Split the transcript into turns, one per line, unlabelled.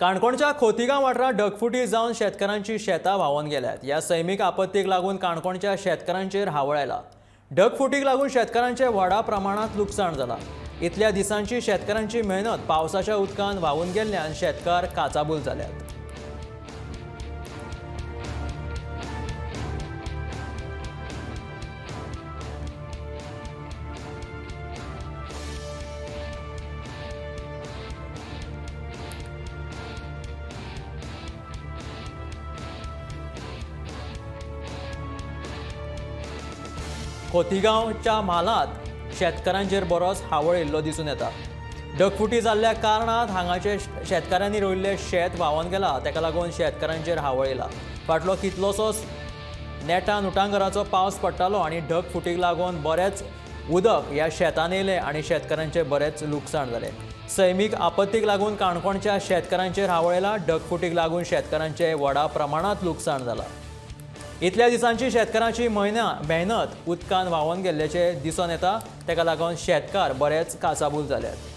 काणकोणच्या खोतिगांव वाठारात ढगफुटी जावन शेतकारांची शेतां व्हांवून गेल्यात। या सैमीक आपत्तीक लागून काणकोणच्या शेतकारांचेर हावळ आयला। ढगफुटीक लागून शेतकारांचे व्हडा प्रमाणात लुकसाण जालां। इतल्या दिसांची शेतकारांची मेहनत पावसाच्या उदकान व्हांवून गेल्ल्यान शेतकार काचाबूल जाल्यात। खोतिगांवच्या म्हालात शेतकारांचेर बरोच हावळ येयल्लो दिसून येता। ढगफुटी जाल्ल्या कारणात हांगाचे शेतकारांनी रोयिल्लें शेत व्हांवून गेलां, तेका लागून शेतकारांचेर हावळ येयला। फाटलो कितलोसोच नेटान उटंगराचो पावस पडटालो आनी ढगफुटीक लागून बरेंच उदक ह्या शेतान येयलें आनी शेतकारांचें बरेंच लुकसाण जालें। सैमीक आपत्तीक लागून काणकोणच्या शेतकारांचेर हावळ येयला। ढगफुटीक लागून शेतकारांचें व्हडा प्रमाणात लुकसाण जालां। इतल्या दिसांची शेतकारांची मेहनत उदकान व्हांवून गेल्ल्याचें दिसून येता, तेका लागून शेतकार बरेच काचाबूल जाल्यात।